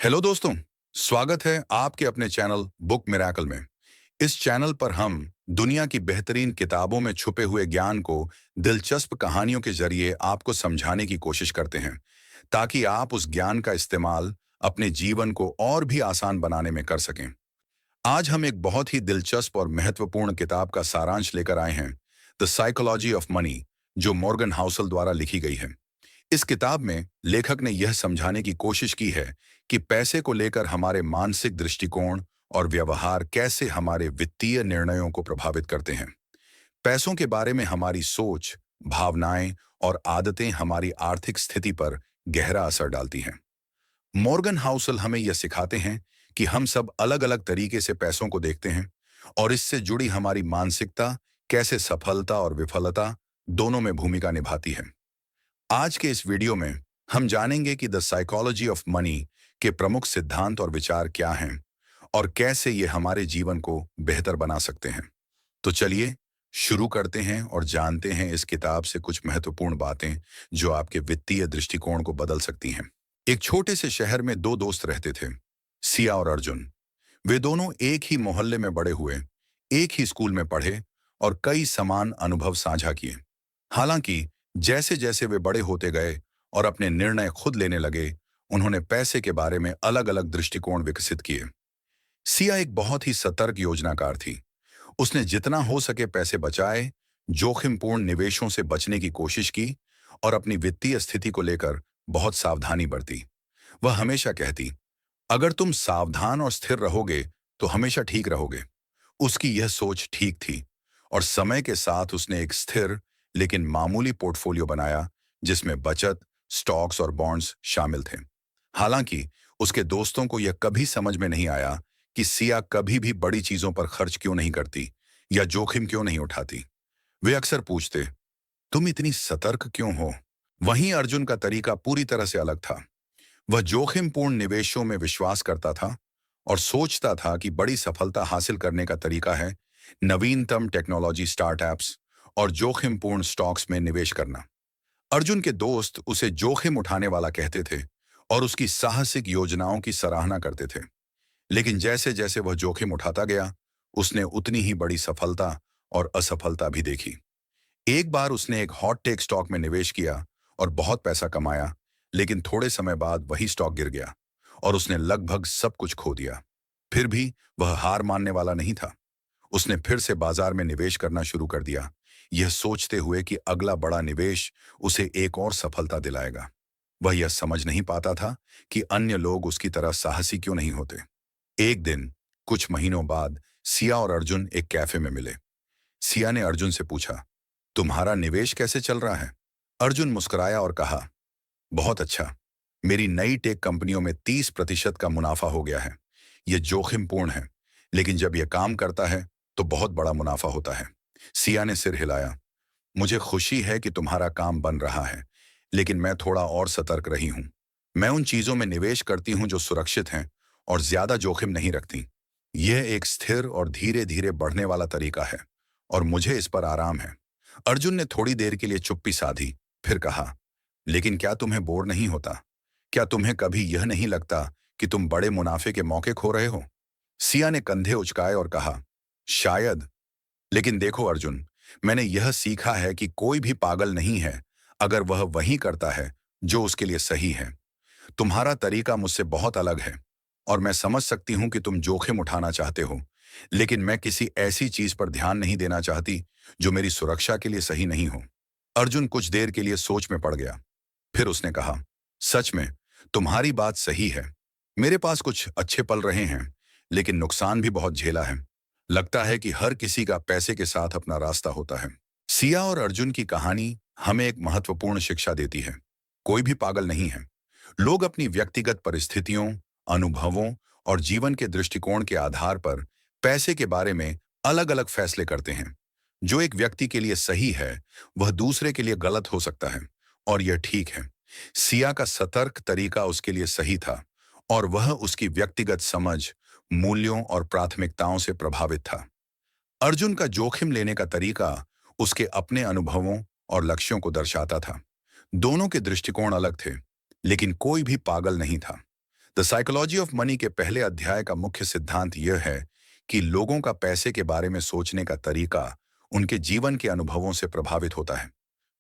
Hello दोस्तों। स्वागत है आपके अपने चैनल बुक मिरेकल में। इस चैनल पर हम दुनिया की बेहतरीन किताबों में छुपे हुए ज्ञान को दिलचस्प कहानियों के जरिए आपको समझाने की कोशिश करते हैं, ताकि आप उस ज्ञान का इस्तेमाल अपने जीवन को और भी आसान बनाने में कर सकें। आज हम एक बहुत ही दिलचस्प और महत्वपूर्ण किताब का सारांश लेकर आए हैं, द साइकोलॉजी ऑफ मनी, जो मॉर्गन हाउसल द्वारा लिखी गई है। इस किताब में लेखक ने यह समझाने की कोशिश की है कि पैसे को लेकर हमारे मानसिक दृष्टिकोण और व्यवहार कैसे हमारे वित्तीय निर्णयों को प्रभावित करते हैं। पैसों के बारे में हमारी सोच, भावनाएं और आदतें हमारी आर्थिक स्थिति पर गहरा असर डालती हैं। मॉर्गन हाउसल हमें यह सिखाते हैं कि हम सब अलग अलग तरीके से पैसों को देखते हैं और इससे जुड़ी हमारी मानसिकता कैसे सफलता और विफलता दोनों में भूमिका निभाती है। आज के इस वीडियो में हम जानेंगे कि द साइकोलॉजी ऑफ मनी के प्रमुख सिद्धांत और विचार क्या हैं और कैसे ये हमारे जीवन को बेहतर बना सकते हैं। तो चलिए शुरू करते हैं और जानते हैं इस किताब से कुछ महत्वपूर्ण बातें जो आपके वित्तीय दृष्टिकोण को बदल सकती हैं। एक छोटे से शहर में दो दोस्त रहते थे, सिया और अर्जुन। वे दोनों एक ही मोहल्ले में बड़े हुए, एक ही स्कूल में पढ़े और कई समान अनुभव साझा किए। हालांकि जैसे जैसे वे बड़े होते गए और अपने निर्णय खुद लेने लगे, उन्होंने पैसे के बारे में अलग अलग दृष्टिकोण विकसित किए। सिया एक बहुत ही सतर्क योजनाकार थी। उसने जितना हो सके पैसे बचाए, जोखिमपूर्ण निवेशों से बचने की कोशिश की और अपनी वित्तीय स्थिति को लेकर बहुत सावधानी बरती। वह हमेशा कहती, अगर तुम सावधान और स्थिर रहोगे तो हमेशा ठीक रहोगे। उसकी यह सोच ठीक थी और समय के साथ उसने एक स्थिर लेकिन मामूली पोर्टफोलियो बनाया, जिसमें बचत, स्टॉक्स और बॉन्ड्स शामिल थे। हालांकि उसके दोस्तों को यह कभी समझ में नहीं आया कि सिया कभी भी बड़ी चीजों पर खर्च क्यों नहीं करती या जोखिम क्यों नहीं उठाती। वे अक्सर पूछते, तुम इतनी सतर्क क्यों हो? वहीं अर्जुन का तरीका पूरी तरह से अलग था। वह जोखिमपूर्ण निवेशों में विश्वास करता था और सोचता था कि बड़ी सफलता हासिल करने का तरीका है नवीनतम टेक्नोलॉजी, स्टार्टअप्स और जोखिमपूर्ण स्टॉक्स में निवेश करना। अर्जुन के दोस्त उसे जोखिम उठाने वाला कहते थे और उसकी साहसिक योजनाओं की सराहना करते थे। लेकिन जैसे जैसे वह जोखिम उठाता गया, उसने उतनी ही बड़ी सफलता और असफलता भी देखी। एक बार उसने एक हॉट टेक स्टॉक में निवेश किया और बहुत पैसा कमाया, लेकिन थोड़े समय बाद वही स्टॉक गिर गया और उसने लगभग सब कुछ खो दिया। फिर भी वह हार मानने वाला नहीं था। उसने फिर से बाजार में निवेश करना शुरू कर दिया, यह सोचते हुए कि अगला बड़ा निवेश उसे एक और सफलता दिलाएगा। वह यह समझ नहीं पाता था कि अन्य लोग उसकी तरह साहसी क्यों नहीं होते। एक दिन, कुछ महीनों बाद, सिया और अर्जुन एक कैफे में मिले। सिया ने अर्जुन से पूछा, तुम्हारा निवेश कैसे चल रहा है? अर्जुन मुस्कुराया और कहा, बहुत अच्छा। मेरी नई टेक कंपनियों में 30% का मुनाफा हो गया है। यह जोखिमपूर्ण है, लेकिन जब यह काम करता है तो बहुत बड़ा मुनाफा होता है। सिया ने सिर हिलाया। मुझे खुशी है कि तुम्हारा काम बन रहा है, लेकिन मैं थोड़ा और सतर्क रही हूं। मैं उन चीजों में निवेश करती हूं जो सुरक्षित हैं और ज्यादा जोखिम नहीं रखती। यह एक स्थिर और धीरे धीरे बढ़ने वाला तरीका है और मुझे इस पर आराम है। अर्जुन ने थोड़ी देर के लिए चुप्पी साधी, फिर कहा, लेकिन क्या तुम्हें बोर नहीं होता? क्या तुम्हें कभी यह नहीं लगता कि तुम बड़े मुनाफे के मौके खो रहे हो? सिया ने कंधे उचकाए और कहा, शायद। लेकिन देखो अर्जुन, मैंने यह सीखा है कि कोई भी पागल नहीं है अगर वह वही करता है जो उसके लिए सही है। तुम्हारा तरीका मुझसे बहुत अलग है और मैं समझ सकती हूं कि तुम जोखिम उठाना चाहते हो, लेकिन मैं किसी ऐसी चीज पर ध्यान नहीं देना चाहती जो मेरी सुरक्षा के लिए सही नहीं हो। अर्जुन कुछ देर के लिए सोच में पड़ गया। फिर उसने कहा, सच में तुम्हारी बात सही है। मेरे पास कुछ अच्छे पल रहे हैं, लेकिन नुकसान भी बहुत झेला है। लगता है कि हर किसी का पैसे के साथ अपना रास्ता होता है। सिया और अर्जुन की कहानी हमें एक महत्वपूर्ण शिक्षा देती है। कोई भी पागल नहीं है। लोग अपनी व्यक्तिगत परिस्थितियों, अनुभवों और जीवन के दृष्टिकोण के आधार पर पैसे के बारे में अलग अलग फैसले करते हैं। जो एक व्यक्ति के लिए सही है, वह दूसरे के लिए गलत हो सकता है, और यह ठीक है। सिया का सतर्क तरीका उसके लिए सही था और वह उसकी व्यक्तिगत समझ, मूल्यों और प्राथमिकताओं से प्रभावित था। अर्जुन का जोखिम लेने का तरीका उसके अपने अनुभवों और लक्ष्यों को दर्शाता था। दोनों के दृष्टिकोण अलग थे, लेकिन कोई भी पागल नहीं था। द साइकोलॉजी ऑफ मनी के पहले अध्याय का मुख्य सिद्धांत यह है कि लोगों का पैसे के बारे में सोचने का तरीका उनके जीवन के अनुभवों से प्रभावित होता है।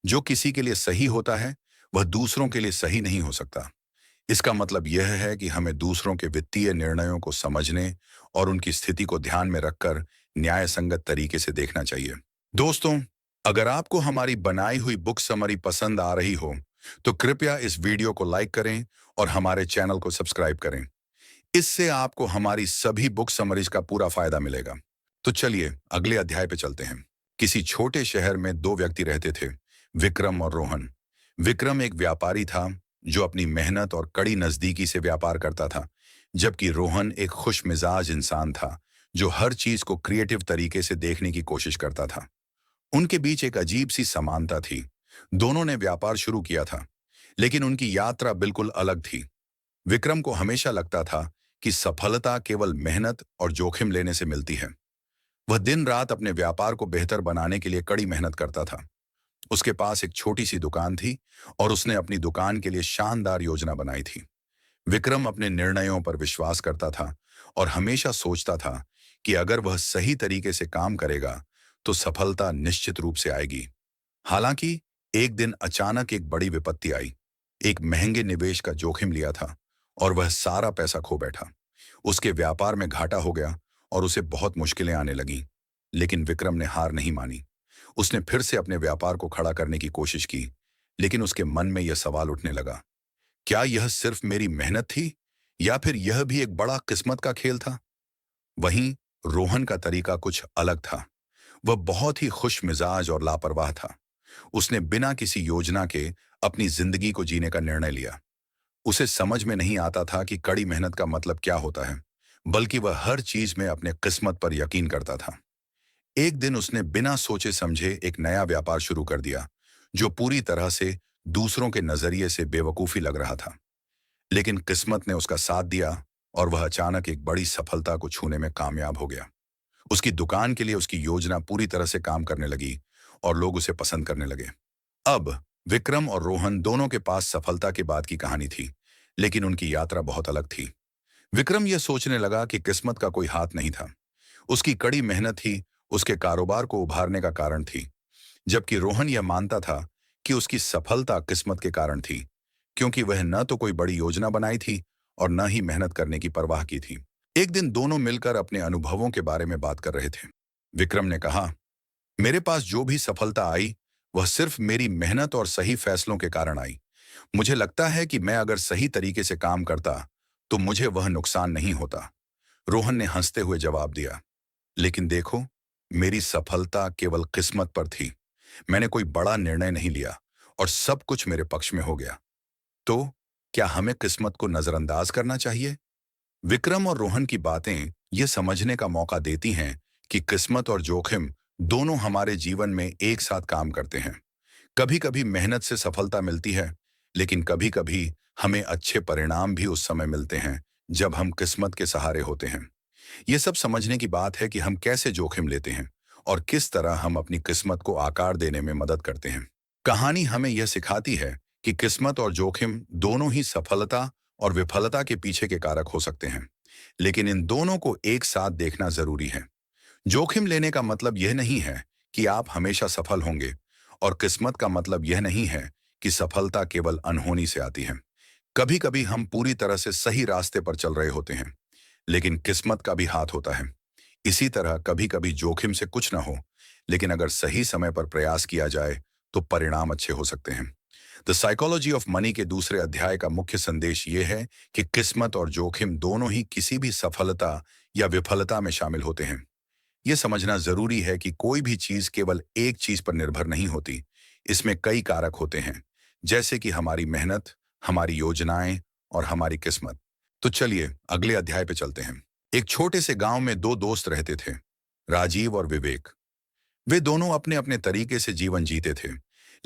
जो किसी के लिए सही होता है वह दूसरों के लिए सही नहीं हो सकता। इसका मतलब यह है कि हमें दूसरों के वित्तीय निर्णयों को समझने और उनकी स्थिति को ध्यान में रखकर न्याय संगत तरीके से देखना चाहिए। दोस्तों, अगर आपको हमारी बनाई हुई बुक समरी पसंद आ रही हो तो कृपया इस वीडियो को लाइक करें और हमारे चैनल को सब्सक्राइब करें। इससे आपको हमारी सभी बुक समरीज का पूरा फायदा मिलेगा। तो चलिए अगले अध्याय पे चलते हैं। किसी छोटे शहर में दो व्यक्ति रहते थे, विक्रम और रोहन। विक्रम एक व्यापारी था जो अपनी मेहनत और कड़ी नजदीकी से व्यापार करता था, जबकि रोहन एक खुश मिजाज इंसान था जो हर चीज को क्रिएटिव तरीके से देखने की कोशिश करता था। उनके बीच एक अजीब सी समानता थी। दोनों ने व्यापार शुरू किया था, लेकिन उनकी यात्रा बिल्कुल अलग थी। विक्रम को हमेशा लगता था कि सफलता केवल मेहनत और जोखिम लेने से मिलती है। वह दिन रात अपने व्यापार को बेहतर बनाने के लिए कड़ी मेहनत करता था। उसके पास एक छोटी सी दुकान थी और उसने अपनी दुकान के लिए शानदार योजना बनाई थी। विक्रम अपने निर्णयों पर विश्वास करता था और हमेशा सोचता था कि अगर वह सही तरीके से काम करेगा तो सफलता निश्चित रूप से आएगी। हालांकि एक दिन अचानक एक बड़ी विपत्ति आई। एक महंगे निवेश का जोखिम लिया था और वह सारा पैसा खो बैठा। उसके व्यापार में घाटा हो गया और उसे बहुत मुश्किलें आने लगीं। लेकिन विक्रम ने हार नहीं मानी। उसने फिर से अपने व्यापार को खड़ा करने की कोशिश की, लेकिन उसके मन में यह सवाल उठने लगा, क्या यह सिर्फ मेरी मेहनत थी या फिर यह भी एक बड़ा किस्मत का खेल था? वहीं रोहन का तरीका कुछ अलग था। वह बहुत ही खुश मिजाज और लापरवाह था। उसने बिना किसी योजना के अपनी जिंदगी को जीने का निर्णय लिया। उसे समझ में नहीं आता था कि कड़ी मेहनत का मतलब क्या होता है, बल्कि वह हर चीज में अपने किस्मत पर यकीन करता था। एक दिन उसने बिना सोचे समझे एक नया व्यापार शुरू कर दिया जो पूरी तरह से दूसरों के नजरिए से बेवकूफी लग रहा था। लेकिन किस्मत ने उसका साथ दिया और वह अचानक एक बड़ी सफलता को छूने में कामयाब हो गया। उसकी दुकान के लिए उसकी योजना पूरी तरह से काम करने लगी और लोग उसे पसंद करने लगे। अब विक्रम और रोहन दोनों के पास सफलता के बाद की कहानी थी, लेकिन उनकी यात्रा बहुत अलग थी। विक्रम यह सोचने लगा कि किस्मत का कोई हाथ नहीं था। उसकी कड़ी मेहनत ही उसके कारोबार को उभारने का कारण थी, जबकि रोहन यह मानता था कि उसकी सफलता किस्मत के कारण थी, क्योंकि वह न तो कोई बड़ी योजना बनाई थी और न ही मेहनत करने की परवाह की थी। एक दिन दोनों मिलकर अपने अनुभवों के बारे में बात कर रहे थे। विक्रम ने कहा, मेरे पास जो भी सफलता आई वह सिर्फ मेरी मेहनत और सही फैसलों के कारण आई। मुझे लगता है कि मैं अगर सही तरीके से काम करता तो मुझे वह नुकसान नहीं होता। रोहन ने हंसते हुए जवाब दिया, लेकिन देखो, मेरी सफलता केवल किस्मत पर थी। मैंने कोई बड़ा निर्णय नहीं लिया और सब कुछ मेरे पक्ष में हो गया। तो क्या हमें किस्मत को नजरअंदाज करना चाहिए? विक्रम और रोहन की बातें ये समझने का मौका देती हैं कि किस्मत और जोखिम दोनों हमारे जीवन में एक साथ काम करते हैं। कभी कभी मेहनत से सफलता मिलती है, लेकिन कभी कभी हमें अच्छे परिणाम भी उस समय मिलते हैं जब हम किस्मत के सहारे होते हैं। ये सब समझने की बात है कि हम कैसे जोखिम लेते हैं और किस तरह हम अपनी किस्मत को आकार देने में मदद करते हैं। कहानी हमें यह सिखाती है कि किस्मत और जोखिम दोनों ही सफलता और विफलता के पीछे के कारक हो सकते हैं, लेकिन इन दोनों को एक साथ देखना जरूरी है। जोखिम लेने का मतलब यह नहीं है कि आप हमेशा सफल होंगे और किस्मत का मतलब यह नहीं है कि सफलता केवल अनहोनी से आती है। कभी कभी हम पूरी तरह से सही रास्ते पर चल रहे होते हैं, लेकिन किस्मत का भी हाथ होता है। इसी तरह कभी कभी जोखिम से कुछ ना हो, लेकिन अगर सही समय पर प्रयास किया जाए तो परिणाम अच्छे हो सकते हैं। द साइकोलॉजी ऑफ मनी के दूसरे अध्याय का मुख्य संदेश ये है कि किस्मत और जोखिम दोनों ही किसी भी सफलता या विफलता में शामिल होते हैं। यह समझना जरूरी है कि कोई भी चीज केवल एक चीज पर निर्भर नहीं होती। इसमें कई कारक होते हैं, जैसे कि हमारी मेहनत, हमारी योजनाएं और हमारी किस्मत। तो चलिए अगले अध्याय पे चलते हैं। एक छोटे से गांव में दो दोस्त रहते थे, राजीव और विवेक। वे दोनों अपने अपने तरीके से जीवन जीते थे,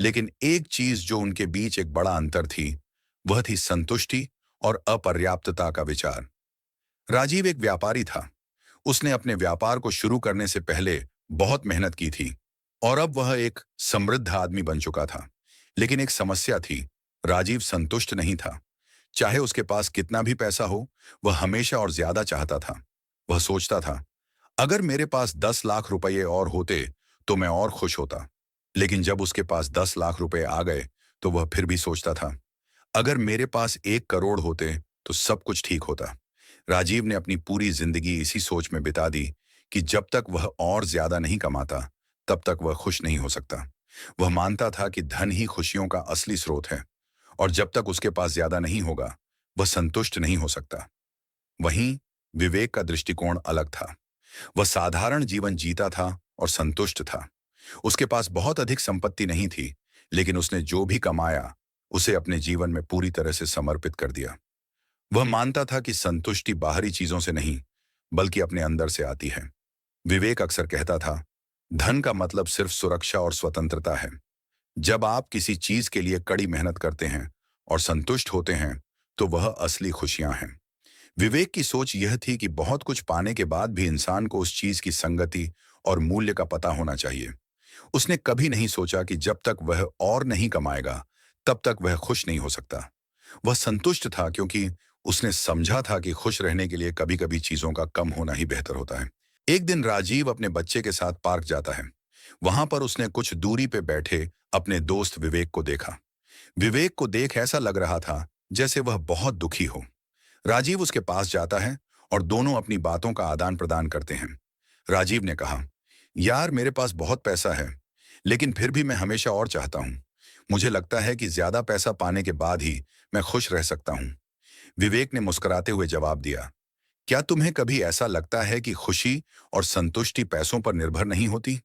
लेकिन एक चीज जो उनके बीच एक बड़ा अंतर थी, वह थी संतुष्टि और अपर्याप्तता का विचार। राजीव एक व्यापारी था। उसने अपने व्यापार को शुरू करने से पहले बहुत मेहनत की थी और अब वह एक समृद्ध आदमी बन चुका था। लेकिन एक समस्या थी, राजीव संतुष्ट नहीं था। चाहे उसके पास कितना भी पैसा हो, वह हमेशा और ज्यादा चाहता था। वह सोचता था, अगर मेरे पास 10 लाख रुपये और होते तो मैं और खुश होता। लेकिन जब उसके पास 10 लाख रुपए आ गए तो वह फिर भी सोचता था, अगर मेरे पास 1 करोड़ होते तो सब कुछ ठीक होता। राजीव ने अपनी पूरी जिंदगी इसी सोच में बिता दी कि जब तक वह और ज्यादा नहीं कमाता, तब तक वह खुश नहीं हो सकता। वह मानता था कि धन ही खुशियों का असली स्रोत है, और जब तक उसके पास ज्यादा नहीं होगा, वह संतुष्ट नहीं हो सकता। वहीं विवेक का दृष्टिकोण अलग था। वह साधारण जीवन जीता था और संतुष्ट था। उसके पास बहुत अधिक संपत्ति नहीं थी, लेकिन उसने जो भी कमाया उसे अपने जीवन में पूरी तरह से समर्पित कर दिया। वह मानता था कि संतुष्टि बाहरी चीजों से नहीं, बल्कि अपने अंदर से आती है। विवेक अक्सर कहता था, धन का मतलब सिर्फ सुरक्षा और स्वतंत्रता है। जब आप किसी चीज के लिए कड़ी मेहनत करते हैं और संतुष्ट होते हैं, तो वह असली खुशियां हैं। विवेक की सोच यह थी कि बहुत कुछ पाने के बाद भी इंसान को उस चीज की संगति और मूल्य का पता होना चाहिए। उसने कभी नहीं सोचा कि जब तक वह और नहीं कमाएगा, तब तक वह खुश नहीं हो सकता। वह संतुष्ट था क्योंकि उसने समझा था कि खुश रहने के लिए कभी कभी चीजों का कम होना ही बेहतर होता है। एक दिन राजीव अपने बच्चे के साथ पार्क जाता है। वहां पर उसने कुछ दूरी पे बैठे अपने दोस्त विवेक को देखा। विवेक को देख ऐसा लग रहा था जैसे वह बहुत दुखी हो। राजीव उसके पास जाता है और दोनों अपनी बातों का आदान प्रदान करते हैं। राजीव ने कहा, यार मेरे पास बहुत पैसा है, लेकिन फिर भी मैं हमेशा और चाहता हूं। मुझे लगता है कि ज्यादा पैसा पाने के बाद ही मैं खुश रह सकता हूं। विवेक ने मुस्कुराते हुए जवाब दिया, क्या तुम्हें कभी ऐसा लगता है कि खुशी और संतुष्टि पैसों पर निर्भर नहीं होती?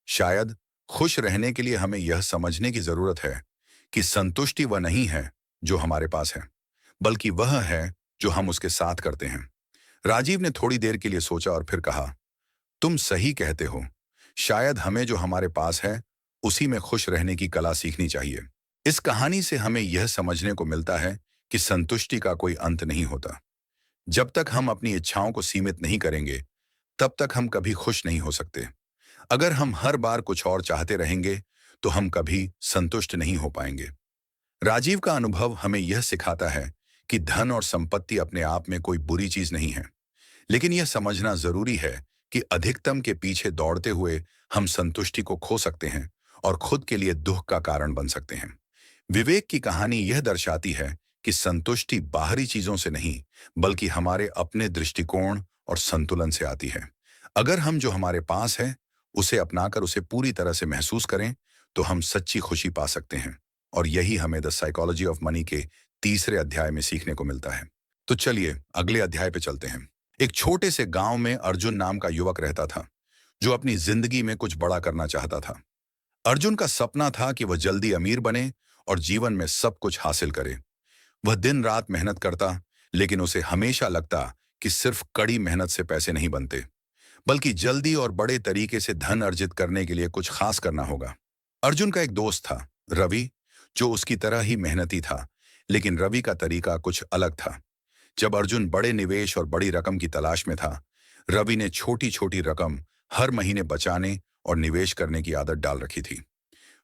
शायद खुश रहने के लिए हमें यह समझने की जरूरत है कि संतुष्टि वह नहीं है जो हमारे पास है, बल्कि वह है जो हम उसके साथ करते हैं। राजीव ने थोड़ी देर के लिए सोचा और फिर कहा, तुम सही कहते हो। शायद हमें जो हमारे पास है उसी में खुश रहने की कला सीखनी चाहिए। इस कहानी से हमें यह समझने को मिलता है कि संतुष्टि का कोई अंत नहीं होता। जब तक हम अपनी इच्छाओं को सीमित नहीं करेंगे, तब तक हम कभी खुश नहीं हो सकते। अगर हम हर बार कुछ और चाहते रहेंगे, तो हम कभी संतुष्ट नहीं हो पाएंगे। राजीव का अनुभव हमें यह सिखाता है कि धन और संपत्ति अपने आप में कोई बुरी चीज नहीं है, लेकिन यह समझना जरूरी है कि अधिकतम के पीछे दौड़ते हुए हम संतुष्टि को खो सकते हैं और खुद के लिए दुख का कारण बन सकते हैं। विवेक की कहानी यह दर्शाती है कि संतुष्टि बाहरी चीजों से नहीं, बल्कि हमारे अपने दृष्टिकोण और संतुलन से आती है। अगर हम जो हमारे पास है उसे अपनाकर उसे पूरी तरह से महसूस करें, तो हम सच्ची खुशी पा सकते हैं। और यही हमें द साइकोलॉजी ऑफ मनी के तीसरे अध्याय में सीखने को मिलता है। तो चलिए अगले अध्याय पे चलते हैं। एक छोटे से गांव में अर्जुन नाम का युवक रहता था, जो अपनी जिंदगी में कुछ बड़ा करना चाहता था। अर्जुन का सपना था कि वह जल्दी अमीर बने और जीवन में सब कुछ हासिल करे। वह दिन रात मेहनत करता, लेकिन उसे हमेशा लगता कि सिर्फ कड़ी मेहनत से पैसे नहीं बनते, बल्कि जल्दी और बड़े तरीके से धन अर्जित करने के लिए कुछ खास करना होगा। अर्जुन का एक दोस्त था, रवि, जो उसकी तरह ही मेहनती था, लेकिन रवि का तरीका कुछ अलग था। जब अर्जुन बड़े निवेश और बड़ी रकम की तलाश में था, रवि ने छोटी छोटी रकम हर महीने बचाने और निवेश करने की आदत डाल रखी थी।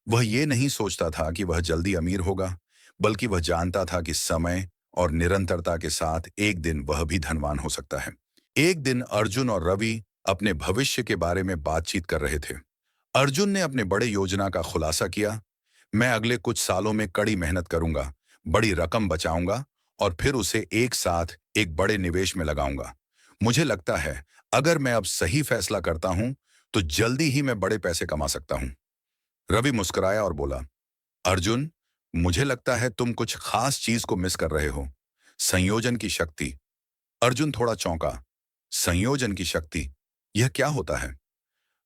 वह ये नहीं सोचता था कि वह जल्दी अमीर होगा, बल्कि वह जानता था कि समय और निरंतरता के साथ एक दिन वह भी धनवान हो सकता है। एक दिन अर्जुन और रवि अपने भविष्य के बारे में बातचीत कर रहे थे। अर्जुन ने अपने बड़े योजना का खुलासा किया, मैं अगले कुछ सालों में कड़ी मेहनत करूंगा, बड़ी रकम बचाऊंगा और फिर उसे एक साथ एक बड़े निवेश में लगाऊंगा। मुझे लगता है अगर मैं अब सही फैसला करता हूं, तो जल्दी ही मैं बड़े पैसे कमा सकता हूं। रवि मुस्कुराया और बोला, अर्जुन, मुझे लगता है तुम कुछ खास चीज को मिस कर रहे हो। संयोजन की शक्ति। अर्जुन थोड़ा चौंका। संयोजन की शक्ति, यह क्या होता है?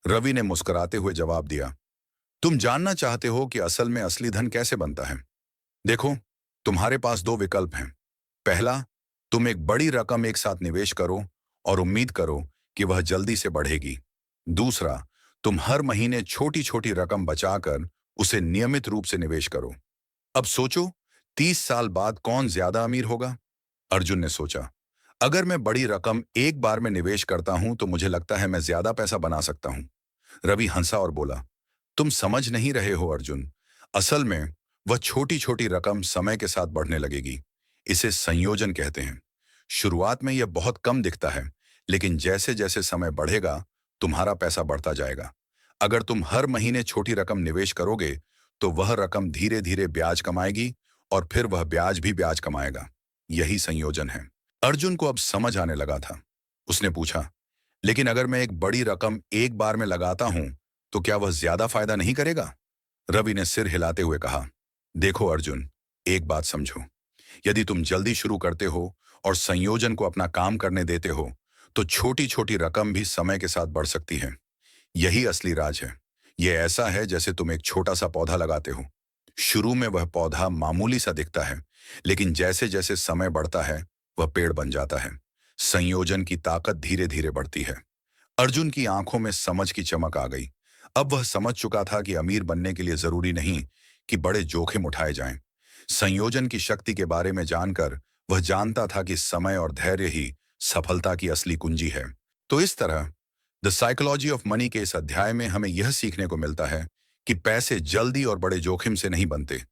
रवि ने मुस्कुराते हुए जवाब दिया, तुम जानना चाहते हो कि असल में असली धन कैसे बनता है? देखो, तुम्हारे पास दो विकल्प हैं। पहला, तुम एक बड़ी रकम एक साथ निवेश करो और उम्मीद करो कि वह जल्दी से बढ़ेगी। दूसरा, तुम हर महीने छोटी छोटी रकम बचाकर उसे नियमित रूप से निवेश करो। अब सोचो, 30 साल बाद कौन ज्यादा अमीर होगा? अर्जुन ने सोचा, अगर मैं बड़ी रकम एक बार में निवेश करता हूं तो मुझे लगता है मैं ज्यादा पैसा बना सकता हूं। रवि हंसा और बोला, तुम समझ नहीं रहे हो अर्जुन। असल में वह छोटी छोटी रकम समय के साथ बढ़ने लगेगी। इसे संयोजन कहते हैं। शुरुआत में यह बहुत कम दिखता है, लेकिन जैसे जैसे समय बढ़ेगा, तुम्हारा पैसा बढ़ता जाएगा। अगर तुम हर महीने छोटी रकम निवेश करोगे, तो वह रकम धीरे धीरे ब्याज कमाएगी और फिर वह ब्याज भी ब्याज कमाएगा। यही संयोजन है। अर्जुन को अब समझ आने लगा था। उसने पूछा, लेकिन अगर मैं एक बड़ी रकम एक बार में लगाता हूं, तो क्या वह ज्यादा फायदा नहीं करेगा? रवि ने सिर हिलाते हुए कहा, देखो अर्जुन, एक बात समझो। यदि तुम जल्दी शुरू करते हो और संयोजन को अपना काम करने देते हो, तो छोटी छोटी रकम भी समय के साथ बढ़ सकती है। यही असली राज है। यह ऐसा है जैसे तुम एक छोटा सा पौधा लगाते हो। शुरू में वह पौधा मामूली सा दिखता है, लेकिन जैसे जैसे समय बढ़ता है, वह पेड़ बन जाता है। संयोजन की ताकत धीरे धीरे बढ़ती है। अर्जुन की आंखों में समझ की चमक आ गई। अब वह समझ चुका था कि अमीर बनने के लिए जरूरी नहीं कि बड़े जोखिम उठाए जाएं। संयोजन की शक्ति के बारे में जानकर वह जानता था कि समय और धैर्य ही सफलता की असली कुंजी है। तो इस तरह द साइकोलॉजी ऑफ मनी के इस अध्याय में हमें यह सीखने को मिलता है कि पैसे जल्दी और बड़े जोखिम से नहीं बनते,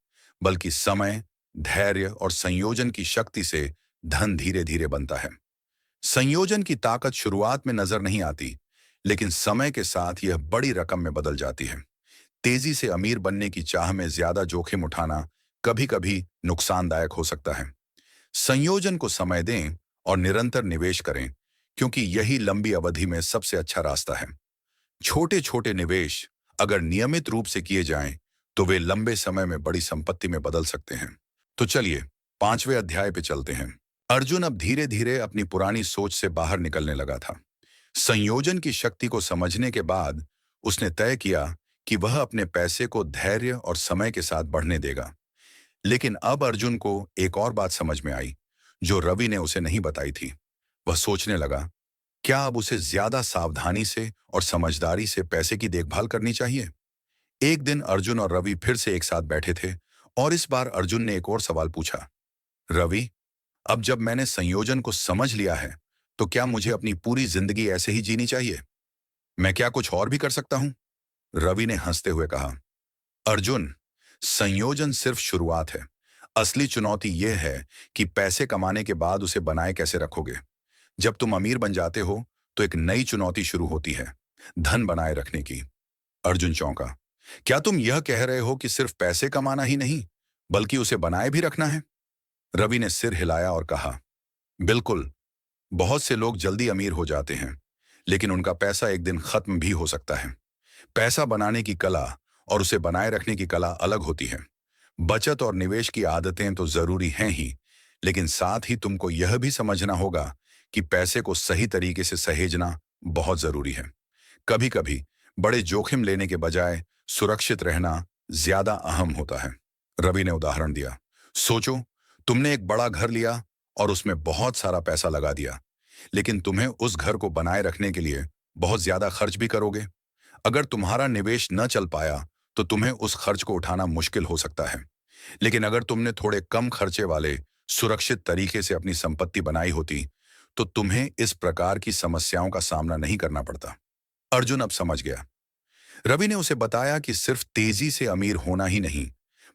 बल्कि समय, धैर्य और संयोजन की शक्ति से धन धीरे धीरे बनता है। संयोजन की ताकत शुरुआत में नजर नहीं आती, लेकिन समय के साथ यह बड़ी रकम में बदल जाती है। तेजी से अमीर बनने की चाह में ज्यादा जोखिम उठाना कभी कभी नुकसानदायक हो सकता है। संयोजन को समय दें और निरंतर निवेश करें, क्योंकि यही लंबी अवधि में सबसे अच्छा रास्ता है। छोटे छोटे निवेश अगर नियमित रूप से किए जाएं, तो वे लंबे समय में बड़ी संपत्ति में बदल सकते हैं। तो चलिए 5वें अध्याय पे चलते हैं। अर्जुन अब धीरे धीरे अपनी पुरानी सोच से बाहर निकलने लगा था। संयोजन की शक्ति को समझने के बाद उसने तय किया कि वह अपने पैसे को धैर्य और समय के साथ बढ़ने देगा। लेकिन अब अर्जुन को एक और बात समझ में आई, जो रवि ने उसे नहीं बताई थी। वह सोचने लगा, क्या अब उसे ज्यादा सावधानी से और समझदारी से पैसे की देखभाल करनी चाहिए? एक दिन अर्जुन और रवि फिर से एक साथ बैठे थे और इस बार अर्जुन ने एक और सवाल पूछा, रवि, अब जब मैंने संयोजन को समझ लिया है, तो क्या मुझे अपनी पूरी जिंदगी ऐसे ही जीनी चाहिए? मैं क्या कुछ और भी कर सकता हूं? रवि ने हंसते हुए कहा, अर्जुन, संयोजन सिर्फ शुरुआत है। असली चुनौती यह है कि पैसे कमाने के बाद उसे बनाए कैसे रखोगे। जब तुम अमीर बन जाते हो, तो एक नई चुनौती शुरू होती है, धन बनाए रखने की। अर्जुन चौंका, क्या तुम यह कह रहे हो कि सिर्फ पैसे कमाना ही नहीं, बल्कि उसे बनाए भी रखना है? रवि ने सिर हिलाया और कहा, बिल्कुल। बहुत से लोग जल्दी अमीर हो जाते हैं, लेकिन उनका पैसा एक दिन खत्म भी हो सकता है। पैसा बनाने की कला और उसे बनाए रखने की कला अलग होती है। बचत और निवेश की आदतें तो जरूरी हैं ही, लेकिन साथ ही तुमको यह भी समझना होगा कि पैसे को सही तरीके से सहेजना बहुत जरूरी है। कभी कभी बड़े जोखिम लेने के बजाय सुरक्षित रहना ज्यादा अहम होता है। रवि ने उदाहरण दिया, सोचो, तुमने एक बड़ा घर लिया और उसमें बहुत सारा पैसा लगा दिया, लेकिन तुम्हें उस घर को बनाए रखने के लिए बहुत ज्यादा खर्च भी करोगे। अगर तुम्हारा निवेश न चल पाया, तो तुम्हें उस खर्च को उठाना मुश्किल हो सकता है। लेकिन अगर तुमने थोड़े कम खर्चे वाले सुरक्षित तरीके से अपनी संपत्ति बनाई होती, तो तुम्हें इस प्रकार की समस्याओं का सामना नहीं करना पड़ता। अर्जुन अब समझ गया। रवि ने उसे बताया कि सिर्फ तेजी से अमीर होना ही नहीं,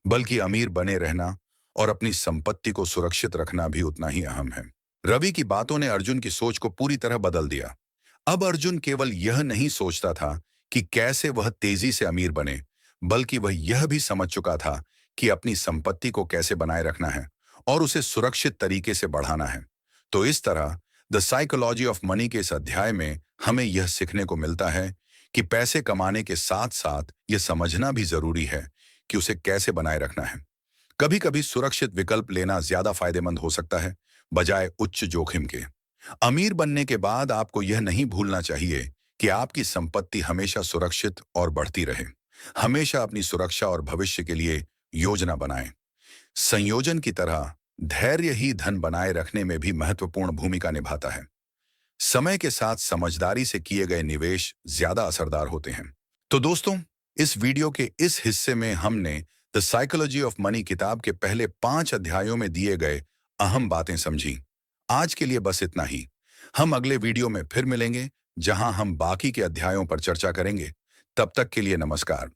बल्कि अमीर बने रहना और अपनी संपत्ति को सुरक्षित रखना भी उतना ही अहम है। रवि की बातों ने अर्जुन की सोच को पूरी तरह बदल दिया। अब अर्जुन केवल यह नहीं सोचता था कि कैसे वह तेजी से अमीर बने, बल्कि वह यह भी समझ चुका था कि अपनी संपत्ति को कैसे बनाए रखना है और उसे सुरक्षित तरीके से बढ़ाना है। तो इस तरह द साइकोलॉजी ऑफ मनी के इस अध्याय में हमें यह सीखने को मिलता है कि पैसे कमाने के साथ साथ यह समझना भी जरूरी है कि उसे कैसे बनाए रखना है। कभी कभी सुरक्षित विकल्प लेना ज्यादा फायदेमंद हो सकता है, बजाय उच्च जोखिम के। अमीर बनने के बाद आपको यह नहीं भूलना चाहिए कि आपकी संपत्ति हमेशा सुरक्षित और बढ़ती रहे। हमेशा अपनी सुरक्षा और भविष्य के लिए योजना बनाएं। संयोजन की तरह धैर्य ही धन बनाए रखने में भी महत्वपूर्ण भूमिका निभाता है। समय के साथ समझदारी से किए गए निवेश ज्यादा असरदार होते हैं। तो दोस्तों, इस वीडियो के इस हिस्से में हमने द साइकोलॉजी ऑफ मनी किताब के पहले 5 अध्यायों में दिए गए अहम बातें समझी। आज के लिए बस इतना ही। हम अगले वीडियो में फिर मिलेंगे, जहां हम बाकी के अध्यायों पर चर्चा करेंगे। तब तक के लिए नमस्कार।